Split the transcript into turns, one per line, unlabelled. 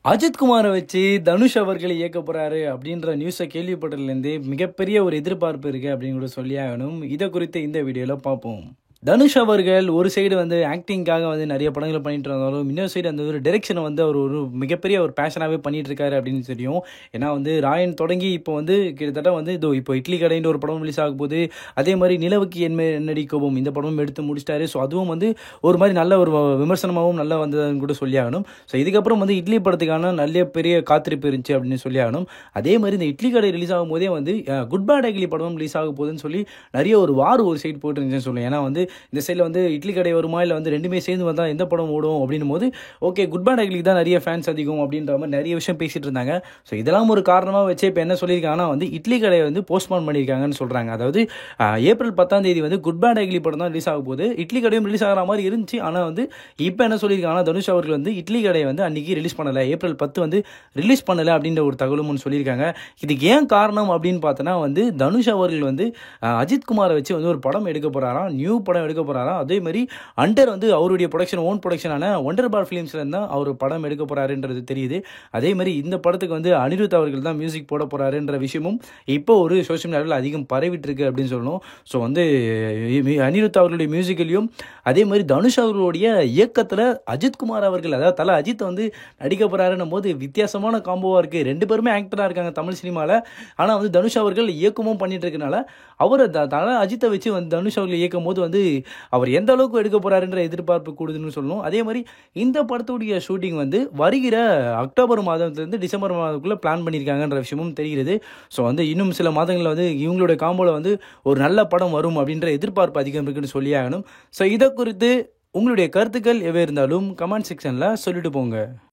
அஜித் குமாரை வச்சு தனுஷ் அவர்கள் இயக்க போறாரு அப்படின்ற நியூஸை கேள்விப்பட்டதுலேருந்து மிகப்பெரிய ஒரு எதிர்பார்ப்பு இருக்கு அப்படின்னு கூட சொல்லி ஆகணும். இதை குறித்து இந்த வீடியோவில் பார்ப்போம். தனுஷ் அவர்கள் ஒரு சைடு வந்து ஆக்டிங்காக வந்து நிறைய படங்களை பண்ணிட்டு இருந்தாலும், இன்னொரு சைடு அந்த ஒரு டைரெக்ஷனை வந்து அவர் ஒரு மிகப்பெரிய ஒரு பேஷனாகவே பண்ணிட்டு இருக்காரு அப்படின்னு தெரியும். ஏன்னா வந்து ராயன் தொடங்கி இப்போ வந்து கிட்டத்தட்ட வந்து இதோ இப்போ இட்லி கடைன்ற ஒரு படம் ரிலீஸ் ஆக போகுது. அதே மாதிரி நிலவுக்கு என்னடி கோபம் இந்த படமும் எடுத்து முடிச்சிட்டாரு. ஸோ அதுவும் வந்து ஒரு மாதிரி நல்ல ஒரு விமர்சனமாகவும் நல்லா வந்ததுன்னு கூட சொல்லி ஆகணும். ஸோ இதுக்கப்புறம் வந்து இட்லி படத்துக்கான நல்ல பெரிய காத்திருப்பு இருந்துச்சு அப்படின்னு சொல்லி ஆகணும். அதே மாதிரி இந்த இட்லி கடை ரிலீஸ் ஆகும் போதே வந்து குட் பேட் அக்லி படமும் ரிலீஸ் ஆக போகுதுன்னு சொல்லி நிறைய ஒரு ஒரு சைடு போட்டு இருந்துச்சுன்னு சொல்லுவேன். ஏன்னா வந்து இந்த சைடில் வந்து இட்லி கடை வருமா இல்லை வந்து ரெண்டுமே சேர்ந்து வந்தால் எந்த படம் ஓடும் அப்படின்னும் போது ஓகே குட் பேட் அக்லிக்கு தான் நிறைய ஃபேன்ஸ் அதிகம் அப்படின்ற மாதிரி நிறைய விஷயம் பேசிட்டு இருந்தாங்க. ஸோ இதெல்லாம் ஒரு காரணமாக வச்சு இப்போ என்ன சொல்லியிருக்காங்கன்னா வந்து இட்லி கடையை வந்து போஸ்ட்போன் பண்ணியிருக்காங்கன்னு சொல்கிறாங்க. அதாவது ஏப்ரல் 10 வந்து குட் பேட் அக்லி படம் தான் ரிலீஸ் ஆக போகுது. இட்லி கடையும் ரிலீஸ் ஆகிற மாதிரி இருந்துச்சு. ஆனால் வந்து இப்போ என்ன சொல்லியிருக்காங்கன்னா தனுஷ் அவர்கள் வந்து இட்லி கடையை வந்து அன்றைக்கி ரிலீஸ் பண்ணலை, ஏப்ரல் 10 வந்து ரிலீஸ் பண்ணலை அப்படின்ற ஒரு தகவலும் ஒன்று சொல்லியிருக்காங்க. இதுக்கு ஏன் காரணம் அப்படின்னு பார்த்தோன்னா வந்து தனுஷ் அவர்கள் வந்து அஜித் குமாரை வச்சு வந்து ஒரு படம் எடுக்க போகிறாராம், நியூ படம் எடுக்க போகிறாராம். அதே மாதிரி அண்டர் வந்து அவருடைய ப்ரொடக்ஷன் ஓன் ப்ரொடக்ஷனான ஒண்டர் பார் ஃபிலிம்ஸ்ல தான் அவர் படம் எடுக்க போறாருன்றது தெரியுது. அதே மாதிரி இந்த படத்துக்கு வந்து அனிருத் அவர்கள் தான் மியூசிக் போட போறாருன்ற விஷயமும் இப்போ ஒரு சோஷியல் மீடியாவில் அதிகம் பரவிட்டு இருக்கு அப்படின்னு சொல்லணும். ஸோ வந்து அனிருத் அவர்களுடைய மியூசிக்கலையும் அதே மாதிரி தனுஷ் அவர்களுடைய இயக்கத்தில் அஜித் குமார் அவர்கள் அதாவது தலை அஜித் வந்து நடிக்க போறாருன்னும் போது வித்தியாசமான காம்போவாக இருக்கு. ரெண்டு பேருமே ஆக்டராக இருக்காங்க தமிழ் சினிமாவில். ஆனால் வந்து தனுஷ் அவர்கள் இயக்கமும் பண்ணிட்டு இருக்கனால அவர் தலை அஜித்தை வச்சு வந்து தனுஷ் அவர்கள் இயக்கும் போது வந்து அவர் எந்த அளவுக்கு எடுக்க போறாருன்ற எதிர்பார்ப்பு கூடுதுன்னு சொல்லணும். அதே மாதிரி இந்த படத்துடைய ஷூட்டிங் வந்து வருகிற அக்டோபர் மாதத்துலேருந்து டிசம்பர் மாதத்துக்குள்ளே பிளான் பண்ணியிருக்காங்கன்ற விஷயமும் தெரிகிறது. ஸோ வந்து இன்னும் சில மாதங்களில் வந்து இவங்களுடைய காம்போவில் வந்து ஒரு நல்ல படம் வரும் அப்படின்ற எதிர்பார்ப்பு அதிகம் இருக்குன்னு சொல்லி ஆகணும். ஸோ இதை குறித்து உங்களுடைய கருத்துக்கள் எவை இருந்தாலும் கமெண்ட் செக்ஷனில் சொல்லிட்டு போங்க.